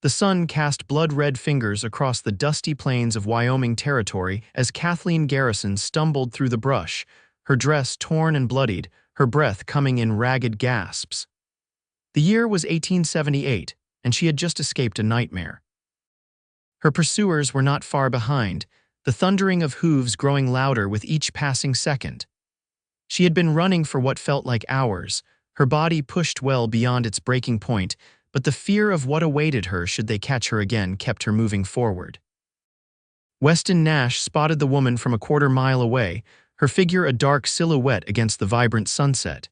The sun cast blood-red fingers across the dusty plains of Wyoming Territory as Kathleen Garrison stumbled through the brush, her dress torn and bloodied, her breath coming in ragged gasps. The year was 1878, and she had just escaped a nightmare. Her pursuers were not far behind, the thundering of hooves growing louder with each passing second. She had been running for what felt like hours, her body pushed well beyond its breaking point, but the fear of what awaited her should they catch her again kept her moving forward. Weston Nash spotted the woman from a quarter-mile away, her figure a dark silhouette against the vibrant sunset.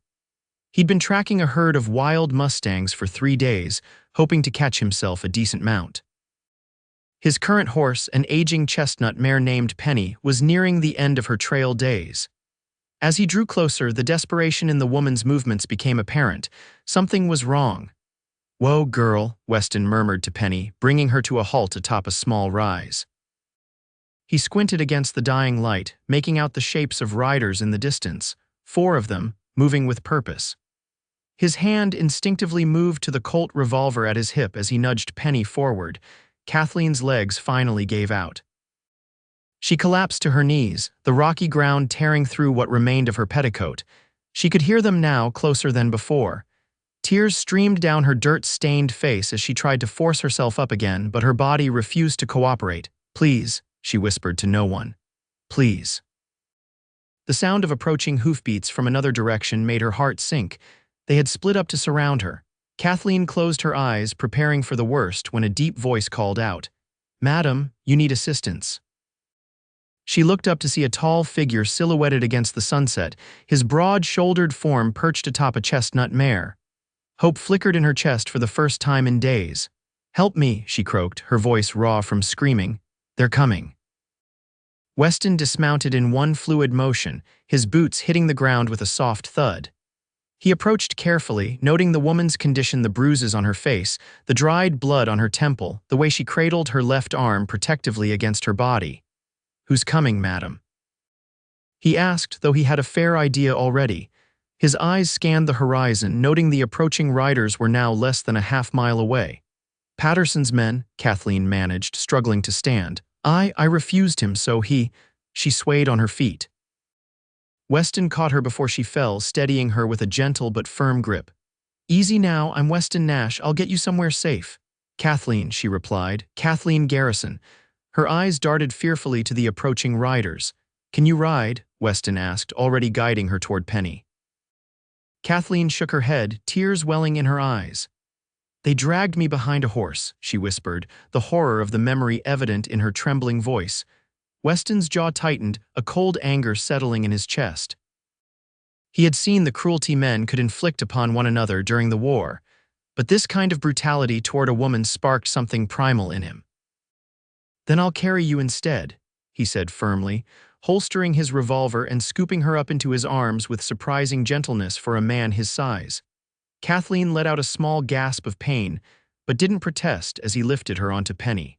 He'd been tracking a herd of wild mustangs for 3 days, hoping to catch himself a decent mount. His current horse, an aging chestnut mare named Penny, was nearing the end of her trail days. As he drew closer, the desperation in the woman's movements became apparent. Something was wrong. "Whoa, girl," Weston murmured to Penny, bringing her to a halt atop a small rise. He squinted against the dying light, making out the shapes of riders in the distance, 4 of them, moving with purpose. His hand instinctively moved to the Colt revolver at his hip as he nudged Penny forward. Kathleen's legs finally gave out. She collapsed to her knees, the rocky ground tearing through what remained of her petticoat. She could hear them now, closer than before. Tears streamed down her dirt-stained face as she tried to force herself up again, but her body refused to cooperate. "Please," she whispered to no one. "Please." The sound of approaching hoofbeats from another direction made her heart sink. They had split up to surround her. Kathleen closed her eyes, preparing for the worst, when a deep voice called out, "Madam, you need assistance." She looked up to see a tall figure silhouetted against the sunset, his broad-shouldered form perched atop a chestnut mare. Hope flickered in her chest for the first time in days. "Help me," she croaked, her voice raw from screaming. "They're coming." Weston dismounted in one fluid motion, his boots hitting the ground with a soft thud. He approached carefully, noting the woman's condition, the bruises on her face, the dried blood on her temple, the way she cradled her left arm protectively against her body. "Who's coming, madam?" he asked, though he had a fair idea already. His eyes scanned the horizon, noting the approaching riders were now less than a half-mile away. "Patterson's men," Kathleen managed, struggling to stand. I refused him, so he—" She swayed on her feet. Weston caught her before she fell, steadying her with a gentle but firm grip. "Easy now, I'm Weston Nash, I'll get you somewhere safe." "Kathleen," she replied. "Kathleen Garrison." Her eyes darted fearfully to the approaching riders. "Can you ride?" Weston asked, already guiding her toward Penny. Kathleen shook her head, tears welling in her eyes. "They dragged me behind a horse," she whispered, the horror of the memory evident in her trembling voice. Weston's jaw tightened, a cold anger settling in his chest. He had seen the cruelty men could inflict upon one another during the war, but this kind of brutality toward a woman sparked something primal in him. "Then I'll carry you instead," he said firmly, holstering his revolver and scooping her up into his arms with surprising gentleness for a man his size. Kathleen let out a small gasp of pain, but didn't protest as he lifted her onto Penny.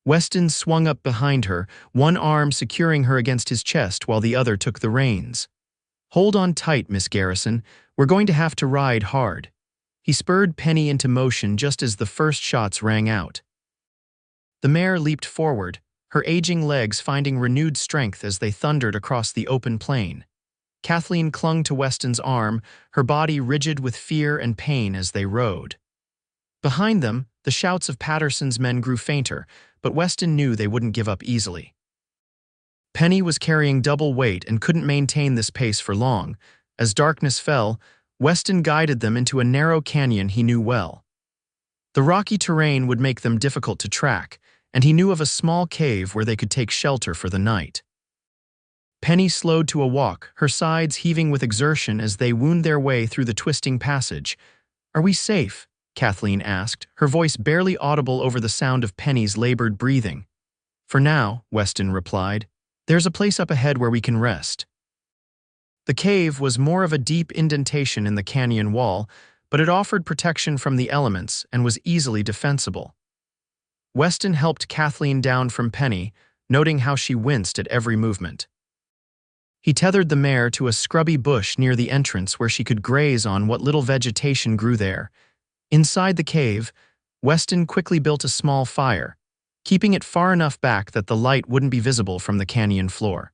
Weston swung up behind her, one arm securing her against his chest while the other took the reins. "Hold on tight, Miss Garrison. We're going to have to ride hard." He spurred Penny into motion just as the first shots rang out. The mare leaped forward, her aging legs finding renewed strength as they thundered across the open plain. Kathleen clung to Weston's arm, her body rigid with fear and pain as they rode. Behind them, the shouts of Patterson's men grew fainter, but Weston knew they wouldn't give up easily. Penny was carrying double weight and couldn't maintain this pace for long. As darkness fell, Weston guided them into a narrow canyon he knew well. The rocky terrain would make them difficult to track, and he knew of a small cave where they could take shelter for the night. Penny slowed to a walk, her sides heaving with exertion as they wound their way through the twisting passage. "Are we safe?" Kathleen asked, her voice barely audible over the sound of Penny's labored breathing. "For now," Weston replied. "There's a place up ahead where we can rest." The cave was more of a deep indentation in the canyon wall, but it offered protection from the elements and was easily defensible. Weston helped Kathleen down from Penny, noting how she winced at every movement. He tethered the mare to a scrubby bush near the entrance where she could graze on what little vegetation grew there. Inside the cave, Weston quickly built a small fire, keeping it far enough back that the light wouldn't be visible from the canyon floor.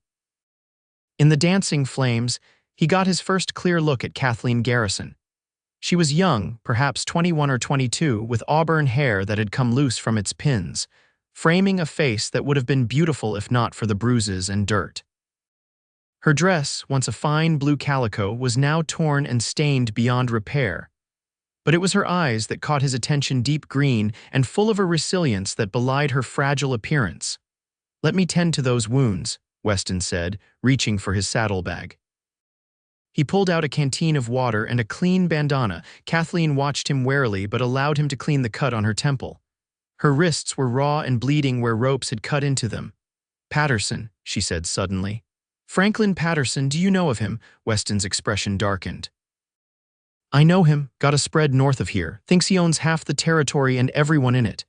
In the dancing flames, he got his first clear look at Kathleen Garrison. She was young, perhaps 21 or 22, with auburn hair that had come loose from its pins, framing a face that would have been beautiful if not for the bruises and dirt. Her dress, once a fine blue calico, was now torn and stained beyond repair. But it was her eyes that caught his attention, deep green and full of a resilience that belied her fragile appearance. "Let me tend to those wounds," Weston said, reaching for his saddlebag. He pulled out a canteen of water and a clean bandana. Kathleen watched him warily but allowed him to clean the cut on her temple. Her wrists were raw and bleeding where ropes had cut into them. "Patterson," she said suddenly. "Franklin Patterson, do you know of him?" Weston's expression darkened. "I know him, got a spread north of here, thinks he owns half the territory and everyone in it."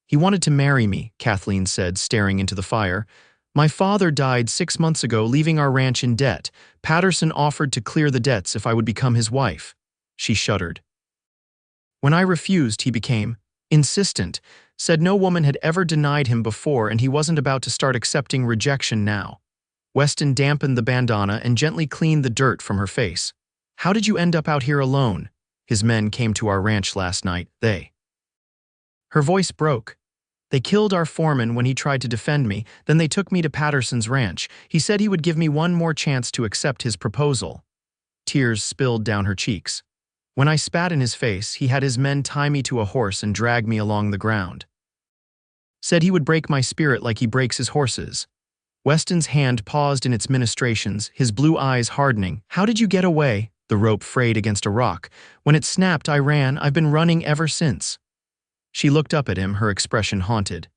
"He wanted to marry me," Kathleen said, staring into the fire. "My father died 6 months ago, leaving our ranch in debt. Patterson offered to clear the debts if I would become his wife." She shuddered. "When I refused, he became insistent, said no woman had ever denied him before and he wasn't about to start accepting rejection now." Weston dampened the bandana and gently cleaned the dirt from her face. "How did you end up out here alone?" "His men came to our ranch last night. Her voice broke. "They killed our foreman when he tried to defend me, then they took me to Patterson's ranch. He said he would give me one more chance to accept his proposal." Tears spilled down her cheeks. "When I spat in his face, he had his men tie me to a horse and drag me along the ground. Said he would break my spirit like he breaks his horses." Weston's hand paused in its ministrations, his blue eyes hardening. "How did you get away?" "The rope frayed against a rock. When it snapped, I ran. I've been running ever since." She looked up at him, her expression haunted.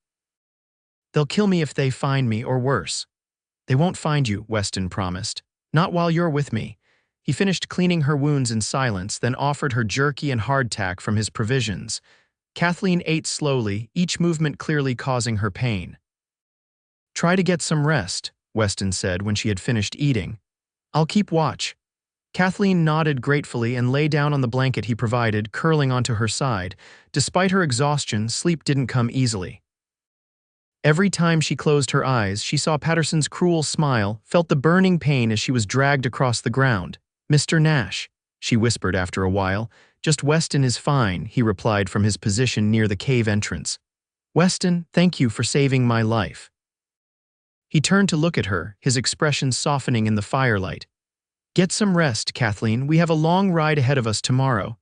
"They'll kill me if they find me, or worse." "They won't find you," Weston promised. "Not while you're with me." He finished cleaning her wounds in silence, then offered her jerky and hardtack from his provisions. Kathleen ate slowly, each movement clearly causing her pain. "Try to get some rest," Weston said when she had finished eating. "I'll keep watch." Kathleen nodded gratefully and lay down on the blanket he provided, curling onto her side. Despite her exhaustion, sleep didn't come easily. Every time she closed her eyes, she saw Patterson's cruel smile, felt the burning pain as she was dragged across the ground. "Mr. Nash," she whispered after a while. "Just Weston is fine," he replied from his position near the cave entrance. "Weston, thank you for saving my life." He turned to look at her, his expression softening in the firelight. "Get some rest, Kathleen. We have a long ride ahead of us tomorrow."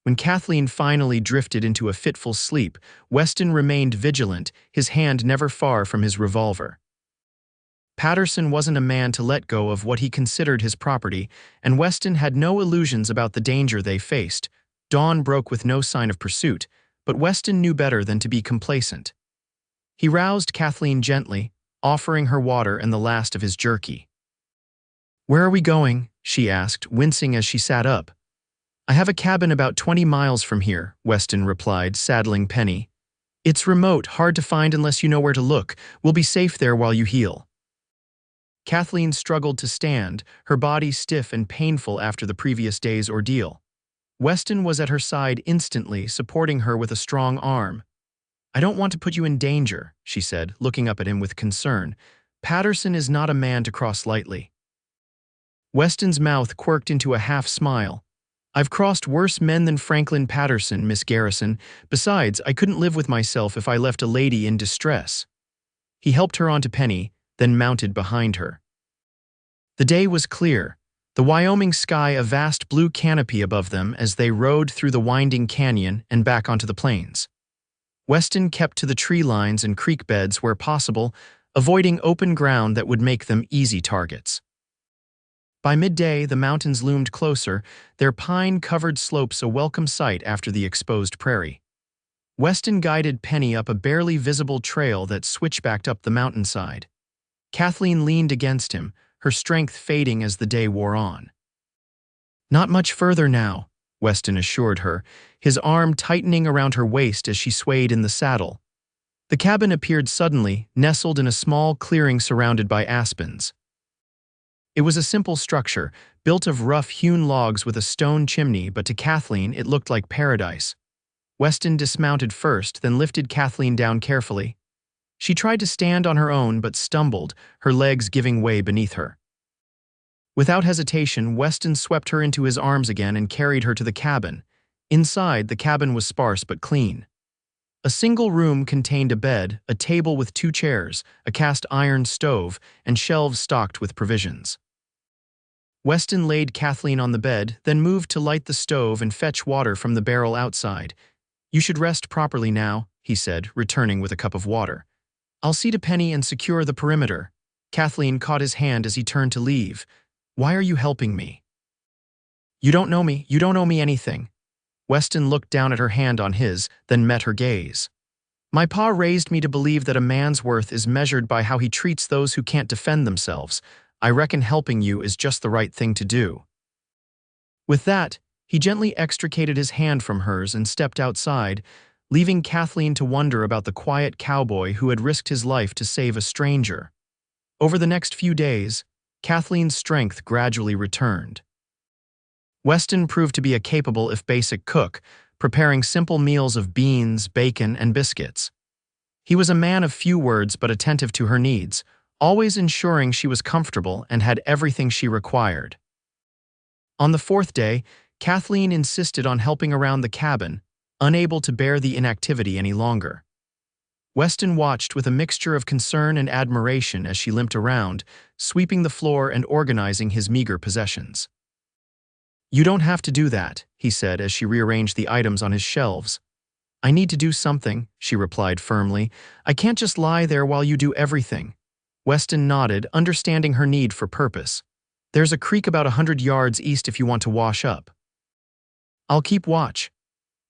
When Kathleen finally drifted into a fitful sleep, Weston remained vigilant, his hand never far from his revolver. Patterson wasn't a man to let go of what he considered his property, and Weston had no illusions about the danger they faced. Dawn broke with no sign of pursuit, but Weston knew better than to be complacent. He roused Kathleen gently, offering her water and the last of his jerky. "Where are we going?" she asked, wincing as she sat up. "I have a cabin about 20 miles from here," Weston replied, saddling Penny. "It's remote, hard to find unless you know where to look. We'll be safe there while you heal." Kathleen struggled to stand, her body stiff and painful after the previous day's ordeal. Weston was at her side instantly, supporting her with a strong arm. "I don't want to put you in danger," she said, looking up at him with concern. "Patterson is not a man to cross lightly." Weston's mouth quirked into a half-smile. "I've crossed worse men than Franklin Patterson, Miss Garrison. Besides, I couldn't live with myself if I left a lady in distress." He helped her onto Penny, then mounted behind her. The day was clear, the Wyoming sky a vast blue canopy above them as they rode through the winding canyon and back onto the plains. Weston kept to the tree lines and creek beds where possible, avoiding open ground that would make them easy targets. By midday, the mountains loomed closer, their pine-covered slopes a welcome sight after the exposed prairie. Weston guided Penny up a barely visible trail that switchbacked up the mountainside. Kathleen leaned against him, her strength fading as the day wore on. "Not much further now," Weston assured her, his arm tightening around her waist as she swayed in the saddle. The cabin appeared suddenly, nestled in a small clearing surrounded by aspens. It was a simple structure, built of rough-hewn logs with a stone chimney, but to Kathleen it looked like paradise. Weston dismounted first, then lifted Kathleen down carefully. She tried to stand on her own but stumbled, her legs giving way beneath her. Without hesitation, Weston swept her into his arms again and carried her to the cabin. Inside, the cabin was sparse but clean. A single room contained a bed, a table with 2 chairs, a cast iron stove, and shelves stocked with provisions. Weston laid Kathleen on the bed, then moved to light the stove and fetch water from the barrel outside. "You should rest properly now," he said, returning with a cup of water. "I'll see to Penny and secure the perimeter." Kathleen caught his hand as he turned to leave. "Why are you helping me?" "You don't know me. You don't owe me anything." Weston looked down at her hand on his, then met her gaze. "My pa raised me to believe that a man's worth is measured by how he treats those who can't defend themselves. I reckon helping you is just the right thing to do." With that, he gently extricated his hand from hers and stepped outside, leaving Kathleen to wonder about the quiet cowboy who had risked his life to save a stranger. Over the next few days, Kathleen's strength gradually returned. Weston proved to be a capable if basic cook, preparing simple meals of beans, bacon, and biscuits. He was a man of few words but attentive to her needs, always ensuring she was comfortable and had everything she required. On the 4th day, Kathleen insisted on helping around the cabin, unable to bear the inactivity any longer. Weston watched with a mixture of concern and admiration as she limped around, sweeping the floor and organizing his meager possessions. "You don't have to do that," he said as she rearranged the items on his shelves. "I need to do something," she replied firmly. "I can't just lie there while you do everything." Weston nodded, understanding her need for purpose. "There's a creek about 100 yards east if you want to wash up." "I'll keep watch."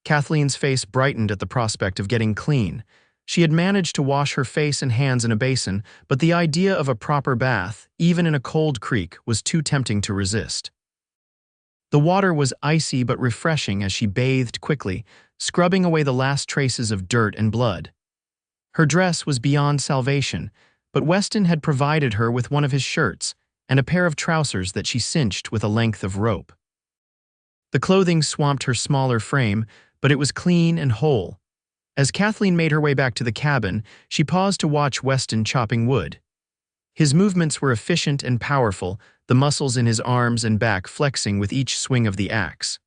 Kathleen's face brightened at the prospect of getting clean. She had managed to wash her face and hands in a basin, but the idea of a proper bath, even in a cold creek, was too tempting to resist. The water was icy but refreshing as she bathed quickly, scrubbing away the last traces of dirt and blood. Her dress was beyond salvation, but Weston had provided her with one of his shirts and a pair of trousers that she cinched with a length of rope. The clothing swamped her smaller frame, but it was clean and whole. As Kathleen made her way back to the cabin, she paused to watch Weston chopping wood. His movements were efficient and powerful, the muscles in his arms and back flexing with each swing of the axe.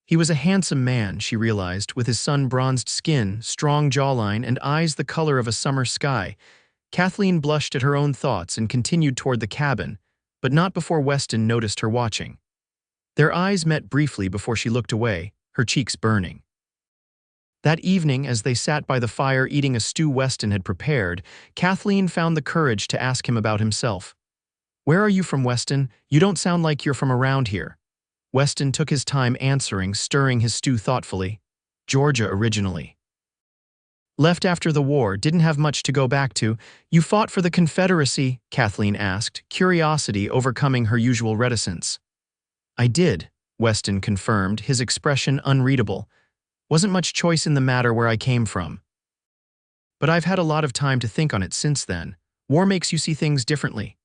He was a handsome man, she realized, with his sun-bronzed skin, strong jawline, and eyes the color of a summer sky. Kathleen blushed at her own thoughts and continued toward the cabin, but not before Weston noticed her watching. Their eyes met briefly before she looked away, her cheeks burning. That evening, as they sat by the fire eating a stew Weston had prepared, Kathleen found the courage to ask him about himself. "Where are you from, Weston? You don't sound like you're from around here." Weston took his time answering, stirring his stew thoughtfully. "Georgia originally. Left after the war, didn't have much to go back to." "You fought for the Confederacy?" Kathleen asked, curiosity overcoming her usual reticence. "I did," Weston confirmed, his expression unreadable. "Wasn't much choice in the matter where I came from. But I've had a lot of time to think on it since then. War makes you see things differently."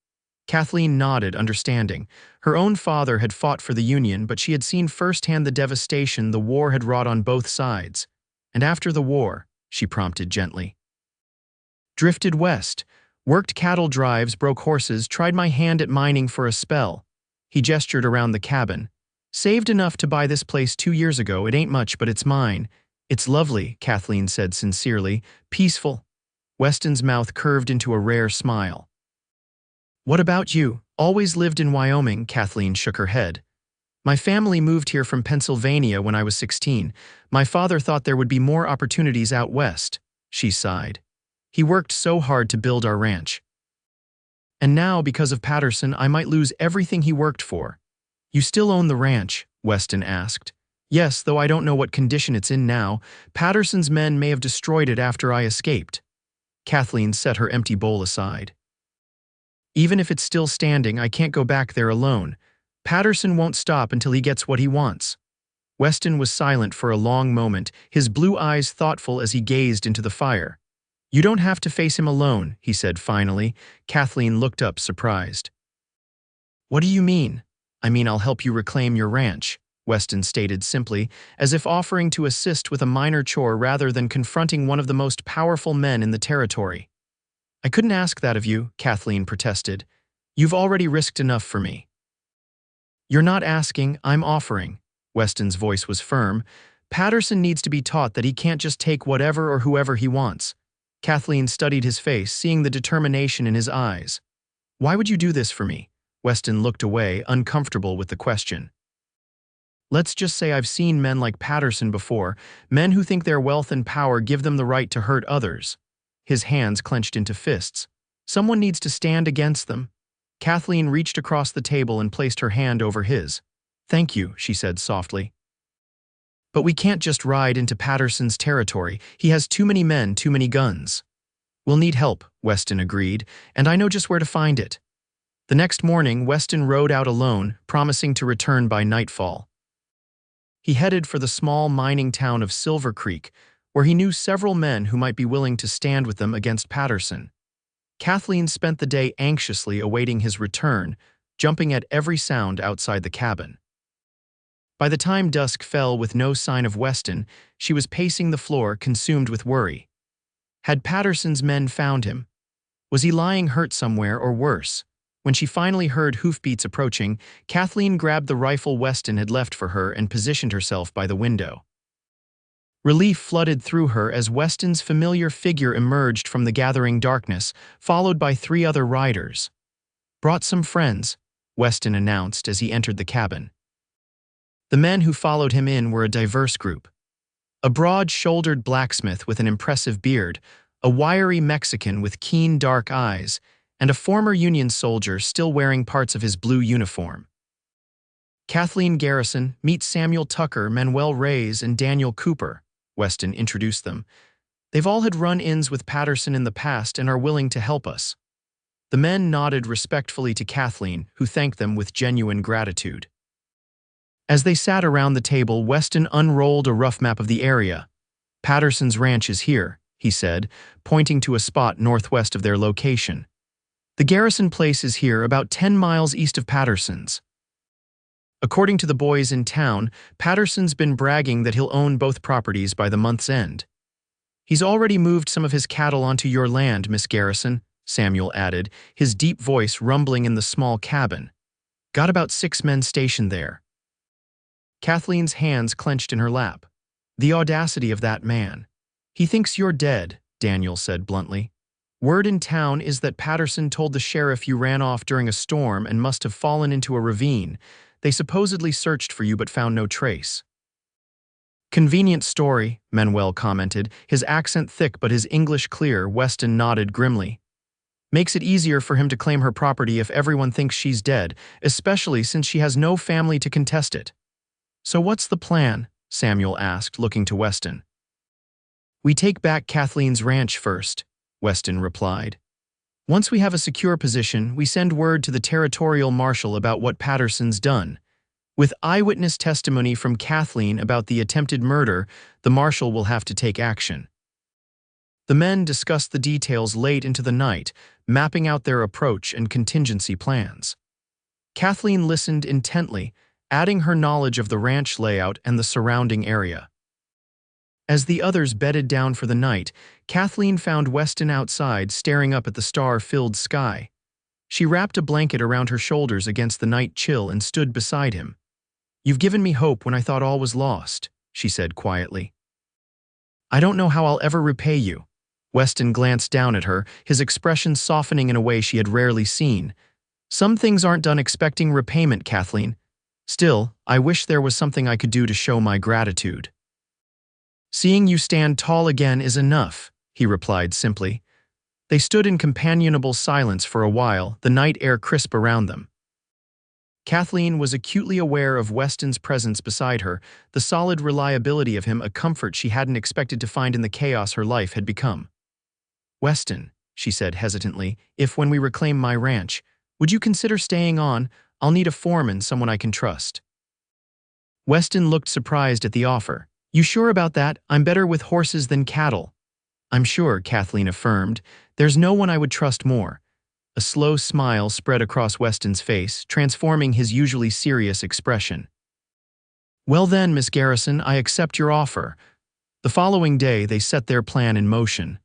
Kathleen nodded, understanding. Her own father had fought for the Union, but she had seen firsthand the devastation the war had wrought on both sides. "And after the war," she prompted gently. "Drifted west, worked cattle drives, broke horses, tried my hand at mining for a spell." He gestured around the cabin. "Saved enough to buy this place 2 years ago. It ain't much, but it's mine." "It's lovely," Kathleen said sincerely. "Peaceful." Weston's mouth curved into a rare smile. "What about you? Always lived in Wyoming?" Kathleen shook her head. "My family moved here from Pennsylvania when I was 16. My father thought there would be more opportunities out west." She sighed. "He worked so hard to build our ranch. And now, because of Patterson, I might lose everything he worked for." "You still own the ranch?" Weston asked. "Yes, though I don't know what condition it's in now. Patterson's men may have destroyed it after I escaped." Kathleen set her empty bowl aside. "Even if it's still standing, I can't go back there alone. Patterson won't stop until he gets what he wants." Weston was silent for a long moment, his blue eyes thoughtful as he gazed into the fire. "You don't have to face him alone," he said finally. Kathleen looked up, surprised. "What do you mean?" "I mean I'll help you reclaim your ranch." Weston stated simply, as if offering to assist with a minor chore rather than confronting one of the most powerful men in the territory. I couldn't ask that of you, Kathleen protested. You've already risked enough for me. You're not asking, I'm offering. Weston's voice was firm. Patterson needs to be taught that he can't just take whatever or whoever he wants. Kathleen studied his face, seeing the determination in his eyes. Why would you do this for me? Weston looked away, uncomfortable with the question. Let's just say I've seen men like Patterson before, men who think their wealth and power give them the right to hurt others. His hands clenched into fists. Someone needs to stand against them. Kathleen reached across the table and placed her hand over his. Thank you, she said softly. But we can't just ride into Patterson's territory. He has too many men, too many guns. We'll need help, Weston agreed, and I know just where to find it. The next morning, Weston rode out alone, promising to return by nightfall. He headed for the small mining town of Silver Creek, where he knew several men who might be willing to stand with them against Patterson. Kathleen spent the day anxiously awaiting his return, jumping at every sound outside the cabin. By the time dusk fell with no sign of Weston, she was pacing the floor, consumed with worry. Had Patterson's men found him? Was he lying hurt somewhere or worse? When she finally heard hoofbeats approaching, Kathleen grabbed the rifle Weston had left for her and positioned herself by the window. Relief flooded through her as Weston's familiar figure emerged from the gathering darkness, followed by 3 other riders. Brought some friends, Weston announced as he entered the cabin. The men who followed him in were a diverse group. A broad-shouldered blacksmith with an impressive beard, a wiry Mexican with keen dark eyes, and a former Union soldier still wearing parts of his blue uniform. Kathleen Garrison, meet Samuel Tucker, Manuel Reyes, and Daniel Cooper, Weston introduced them. They've all had run-ins with Patterson in the past and are willing to help us. The men nodded respectfully to Kathleen, who thanked them with genuine gratitude. As they sat around the table, Weston unrolled a rough map of the area. Patterson's ranch is here, he said, pointing to a spot northwest of their location. The Garrison place is here, about 10 miles east of Patterson's. According to the boys in town, Patterson's been bragging that he'll own both properties by the month's end. He's already moved some of his cattle onto your land, Miss Garrison, Samuel added, his deep voice rumbling in the small cabin. Got about 6 men stationed there. Kathleen's hands clenched in her lap. The audacity of that man. He thinks you're dead, Daniel said bluntly. Word in town is that Patterson told the sheriff you ran off during a storm and must have fallen into a ravine. They supposedly searched for you but found no trace. Convenient story, Manuel commented, his accent thick but his English clear. Weston nodded grimly. Makes it easier for him to claim her property if everyone thinks she's dead, especially since she has no family to contest it. So what's the plan? Samuel asked, looking to Weston. We take back Kathleen's ranch first, Weston replied. Once we have a secure position, we send word to the territorial marshal about what Patterson's done. With eyewitness testimony from Kathleen about the attempted murder, the marshal will have to take action. The men discussed the details late into the night, mapping out their approach and contingency plans. Kathleen listened intently, adding her knowledge of the ranch layout and the surrounding area. As the others bedded down for the night, Kathleen found Weston outside staring up at the star-filled sky. She wrapped a blanket around her shoulders against the night chill and stood beside him. You've given me hope when I thought all was lost, she said quietly. I don't know how I'll ever repay you. Weston glanced down at her, his expression softening in a way she had rarely seen. Some things aren't done expecting repayment, Kathleen. Still, I wish there was something I could do to show my gratitude. Seeing you stand tall again is enough, he replied simply. They stood in companionable silence for a while, the night air crisp around them. Kathleen was acutely aware of Weston's presence beside her, the solid reliability of him a comfort she hadn't expected to find in the chaos her life had become. Weston, she said hesitantly, if when we reclaim my ranch, would you consider staying on? I'll need a foreman, someone I can trust. Weston looked surprised at the offer. You sure about that? I'm better with horses than cattle. I'm sure, Kathleen affirmed. There's no one I would trust more. A slow smile spread across Weston's face, transforming his usually serious expression. Well then, Miss Garrison, I accept your offer. The following day, they set their plan in motion.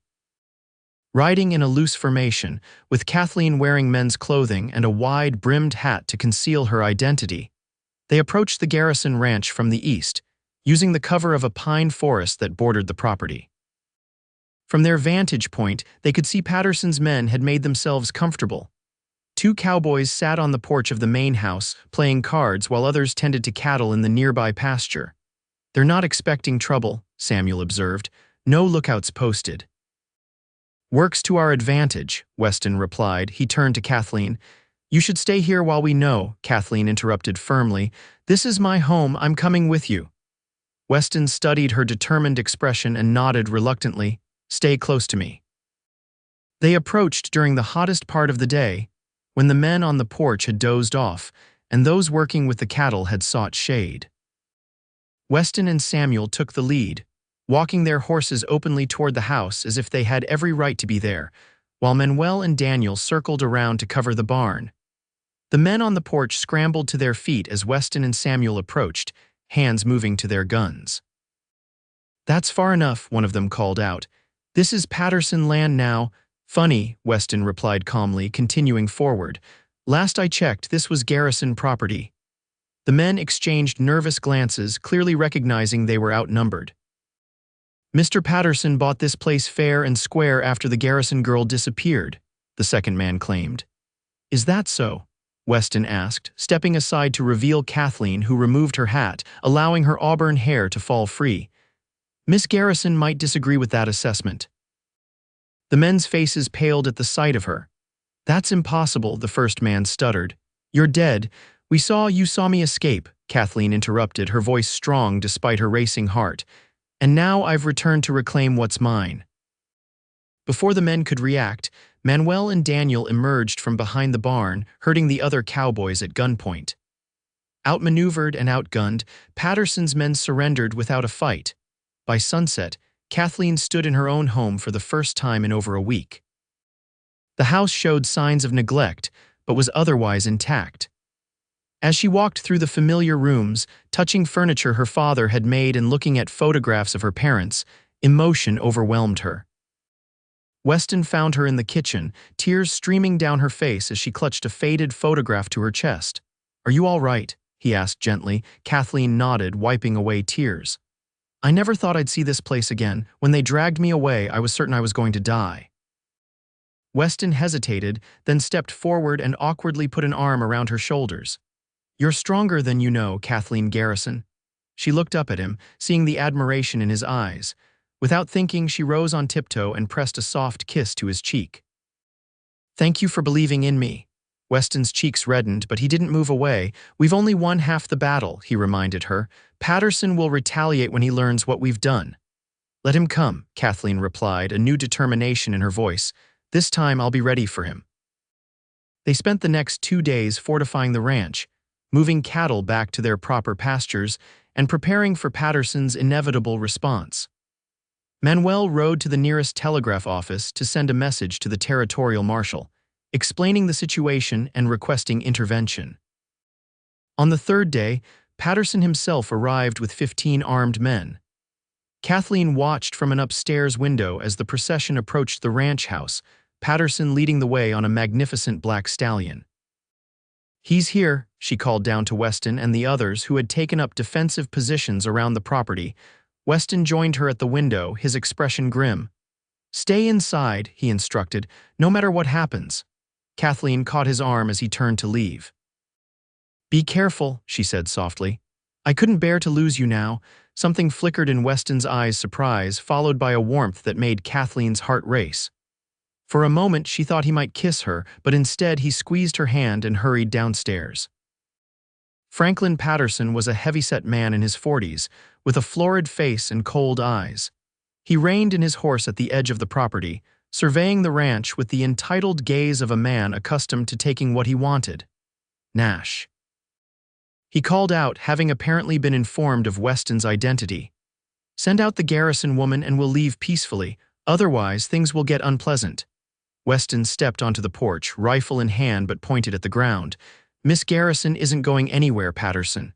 Riding in a loose formation, with Kathleen wearing men's clothing and a wide-brimmed hat to conceal her identity, they approached the Garrison Ranch from the east, using the cover of a pine forest that bordered the property. From their vantage point, they could see Patterson's men had made themselves comfortable. Two cowboys sat on the porch of the main house, playing cards while others tended to cattle in the nearby pasture. They're not expecting trouble, Samuel observed. No lookouts posted. Works to our advantage, Weston replied. He turned to Kathleen. You should stay here while we know, Kathleen interrupted firmly. This is my home, I'm coming with you. Weston studied her determined expression and nodded reluctantly. Stay close to me. They approached during the hottest part of the day, when the men on the porch had dozed off, and those working with the cattle had sought shade. Weston and Samuel took the lead, walking their horses openly toward the house as if they had every right to be there, while Manuel and Daniel circled around to cover the barn. The men on the porch scrambled to their feet as Weston and Samuel approached, hands moving to their guns. That's far enough, one of them called out. This is Patterson land now. Funny, Weston replied calmly, continuing forward. Last I checked, this was Garrison property. The men exchanged nervous glances, clearly recognizing they were outnumbered. Mr. Patterson bought this place fair and square after the Garrison girl disappeared, the second man claimed. Is that so? Weston asked, stepping aside to reveal Kathleen, who removed her hat, allowing her auburn hair to fall free. Miss Garrison might disagree with that assessment. The men's faces paled at the sight of her. That's impossible, the first man stuttered. You're dead. You saw me escape, Kathleen interrupted, her voice strong despite her racing heart. And now I've returned to reclaim what's mine. Before the men could react, Manuel and Daniel emerged from behind the barn, herding the other cowboys at gunpoint. Outmaneuvered and outgunned, Patterson's men surrendered without a fight. By sunset, Kathleen stood in her own home for the first time in over a week. The house showed signs of neglect, but was otherwise intact. As she walked through the familiar rooms, touching furniture her father had made and looking at photographs of her parents, emotion overwhelmed her. Weston found her in the kitchen, tears streaming down her face as she clutched a faded photograph to her chest. Are you all right? He asked gently. Kathleen nodded, wiping away tears. I never thought I'd see this place again. When they dragged me away, I was certain I was going to die. Weston hesitated, then stepped forward and awkwardly put an arm around her shoulders. You're stronger than you know, Kathleen Garrison. She looked up at him, seeing the admiration in his eyes. Without thinking, she rose on tiptoe and pressed a soft kiss to his cheek. Thank you for believing in me. Weston's cheeks reddened, but he didn't move away. We've only won half the battle, he reminded her. Patterson will retaliate when he learns what we've done. Let him come, Kathleen replied, a new determination in her voice. This time I'll be ready for him. They spent the next 2 days fortifying the ranch, moving cattle back to their proper pastures, and preparing for Patterson's inevitable response. Manuel rode to the nearest telegraph office to send a message to the territorial marshal, explaining the situation and requesting intervention. On the third day, Patterson himself arrived with 15 armed men. Kathleen watched from an upstairs window as the procession approached the ranch house, Patterson leading the way on a magnificent black stallion. He's here, she called down to Weston and the others who had taken up defensive positions around the property. Weston joined her at the window, his expression grim. Stay inside, he instructed, no matter what happens. Kathleen caught his arm as he turned to leave. Be careful, she said softly. I couldn't bear to lose you now. Something flickered in Weston's eyes, surprise, followed by a warmth that made Kathleen's heart race. For a moment, she thought he might kiss her, but instead he squeezed her hand and hurried downstairs. Franklin Patterson was a heavyset man in his 40s, with a florid face and cold eyes. He reined in his horse at the edge of the property, surveying the ranch with the entitled gaze of a man accustomed to taking what he wanted. Nash. He called out, having apparently been informed of Weston's identity. Send out the Garrison woman and we'll leave peacefully, otherwise things will get unpleasant. Weston stepped onto the porch, rifle in hand but pointed at the ground. Miss Garrison isn't going anywhere, Patterson.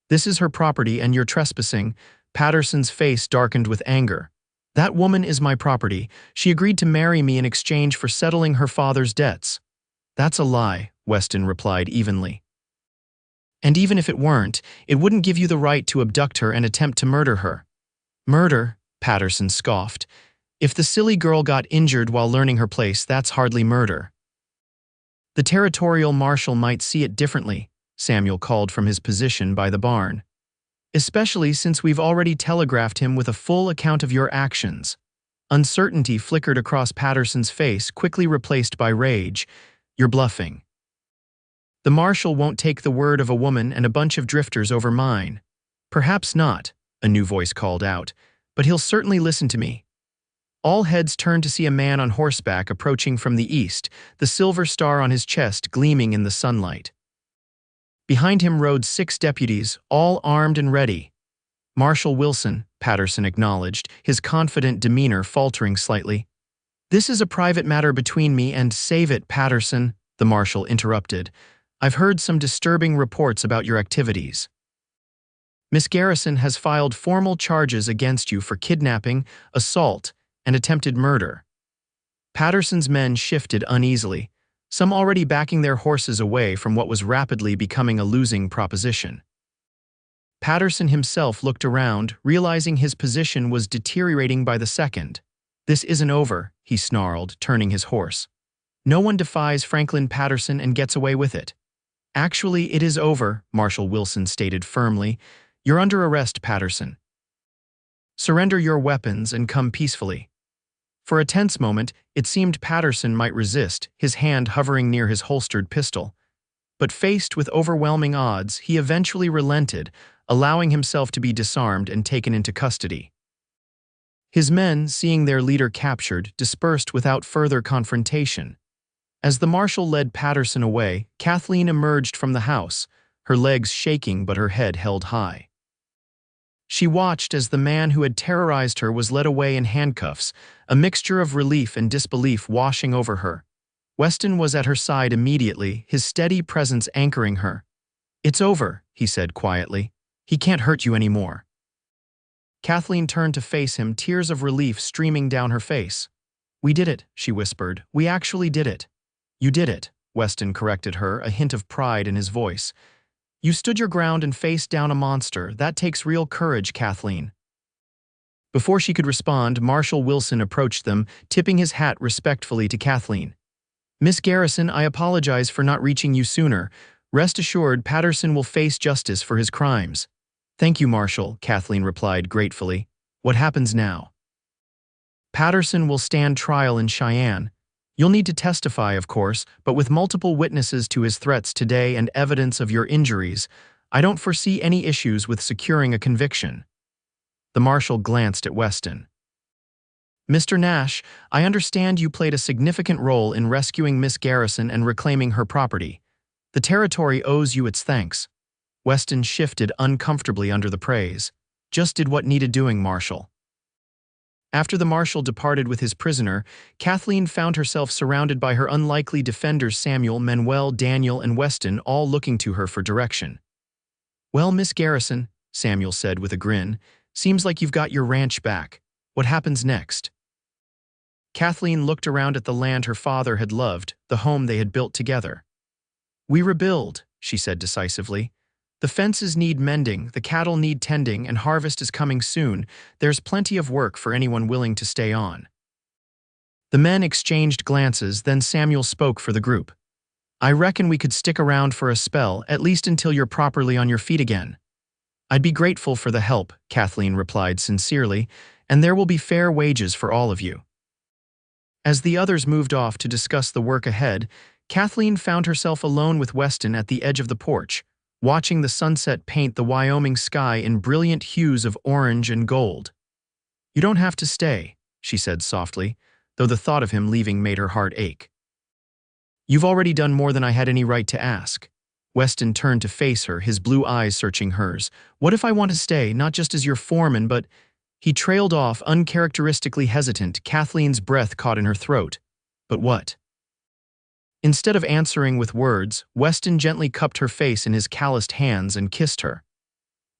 This is her property and you're trespassing." Patterson's face darkened with anger. "That woman is my property. She agreed to marry me in exchange for settling her father's debts." "That's a lie," Weston replied evenly. "And even if it weren't, it wouldn't give you the right to abduct her and attempt to murder her." "Murder?" Patterson scoffed. "If the silly girl got injured while learning her place, that's hardly murder." "The territorial marshal might see it differently," Samuel called from his position by the barn. "Especially since we've already telegraphed him with a full account of your actions." Uncertainty flickered across Patterson's face, quickly replaced by rage. "You're bluffing." "The marshal won't take the word of a woman and a bunch of drifters over mine." "Perhaps not," a new voice called out, "but he'll certainly listen to me." All heads turned to see a man on horseback approaching from the east, the silver star on his chest gleaming in the sunlight. Behind him rode 6 deputies, all armed and ready. "Marshal Wilson," Patterson acknowledged, his confident demeanor faltering slightly. "This is a private matter between me and—" "Save it, Patterson," the marshal interrupted. "I've heard some disturbing reports about your activities. Miss Garrison has filed formal charges against you for kidnapping, assault, and attempted murder." Patterson's men shifted uneasily, some already backing their horses away from what was rapidly becoming a losing proposition. Patterson himself looked around, realizing his position was deteriorating by the second. "This isn't over," he snarled, turning his horse. "No one defies Franklin Patterson and gets away with it." "Actually, it is over," Marshal Wilson stated firmly. "You're under arrest, Patterson. Surrender your weapons and come peacefully." For a tense moment, it seemed Patterson might resist, his hand hovering near his holstered pistol. But faced with overwhelming odds, he eventually relented, allowing himself to be disarmed and taken into custody. His men, seeing their leader captured, dispersed without further confrontation. As the marshal led Patterson away, Kathleen emerged from the house, her legs shaking but her head held high. She watched as the man who had terrorized her was led away in handcuffs, a mixture of relief and disbelief washing over her. Weston was at her side immediately, his steady presence anchoring her. "It's over," he said quietly. "He can't hurt you anymore." Kathleen turned to face him, tears of relief streaming down her face. "We did it," she whispered. "We actually did it." "You did it," Weston corrected her, a hint of pride in his voice. "You stood your ground and faced down a monster. That takes real courage, Kathleen." Before she could respond, Marshal Wilson approached them, tipping his hat respectfully to Kathleen. "Miss Garrison, I apologize for not reaching you sooner. Rest assured, Patterson will face justice for his crimes." "Thank you, Marshal," Kathleen replied gratefully. "What happens now?" "Patterson will stand trial in Cheyenne. You'll need to testify, of course, but with multiple witnesses to his threats today and evidence of your injuries, I don't foresee any issues with securing a conviction." The marshal glanced at Weston. "Mr. Nash, I understand you played a significant role in rescuing Miss Garrison and reclaiming her property. The territory owes you its thanks." Weston shifted uncomfortably under the praise. "Just did what needed doing, Marshal." After the marshal departed with his prisoner, Kathleen found herself surrounded by her unlikely defenders Samuel, Manuel, Daniel, and Weston, all looking to her for direction. "Well, Miss Garrison," Samuel said with a grin, "seems like you've got your ranch back. What happens next?" Kathleen looked around at the land her father had loved, the home they had built together. "We rebuild," she said decisively. "The fences need mending, the cattle need tending, and harvest is coming soon. There's plenty of work for anyone willing to stay on." The men exchanged glances, then Samuel spoke for the group. "I reckon we could stick around for a spell, at least until you're properly on your feet again." "I'd be grateful for the help," Kathleen replied sincerely, "and there will be fair wages for all of you." As the others moved off to discuss the work ahead, Kathleen found herself alone with Weston at the edge of the porch, watching the sunset paint the Wyoming sky in brilliant hues of orange and gold. "You don't have to stay," she said softly, though the thought of him leaving made her heart ache. "You've already done more than I had any right to ask." Weston turned to face her, his blue eyes searching hers. "What if I want to stay, not just as your foreman, but—" He trailed off, uncharacteristically hesitant, Kathleen's breath caught in her throat. "But what?" Instead of answering with words, Weston gently cupped her face in his calloused hands and kissed her.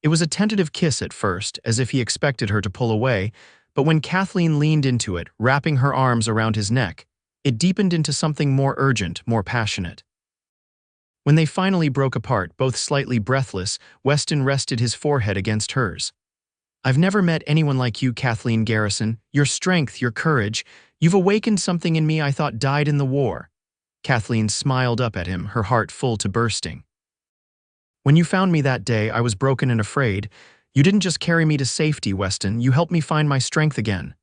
It was a tentative kiss at first, as if he expected her to pull away, but when Kathleen leaned into it, wrapping her arms around his neck, it deepened into something more urgent, more passionate. When they finally broke apart, both slightly breathless, Weston rested his forehead against hers. "I've never met anyone like you, Kathleen Garrison. Your strength, your courage. You've awakened something in me I thought died in the war." Kathleen smiled up at him, her heart full to bursting. "When you found me that day, I was broken and afraid. You didn't just carry me to safety, Weston. You helped me find my strength again."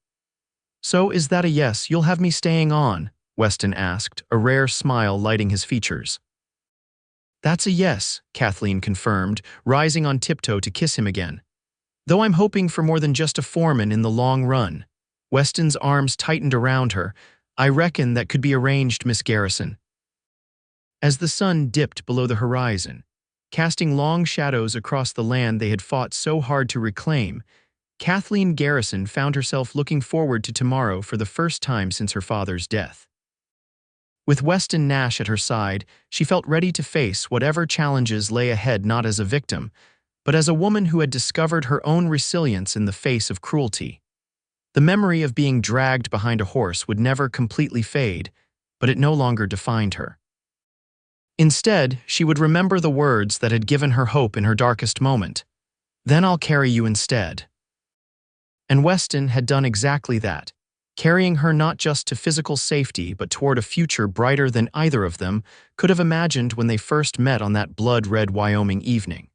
"So is that a yes? You'll have me staying on?" Weston asked, a rare smile lighting his features. "That's a yes," Kathleen confirmed, rising on tiptoe to kiss him again. "Though I'm hoping for more than just a foreman in the long run." Weston's arms tightened around her. "I reckon that could be arranged, Miss Garrison." As the sun dipped below the horizon, casting long shadows across the land they had fought so hard to reclaim, Kathleen Garrison found herself looking forward to tomorrow for the first time since her father's death. With Weston Nash at her side, she felt ready to face whatever challenges lay ahead, not as a victim, but as a woman who had discovered her own resilience in the face of cruelty. The memory of being dragged behind a horse would never completely fade, but it no longer defined her. Instead, she would remember the words that had given her hope in her darkest moment. "Then I'll carry you instead." And Weston had done exactly that, carrying her not just to physical safety but toward a future brighter than either of them could have imagined when they first met on that blood-red Wyoming evening.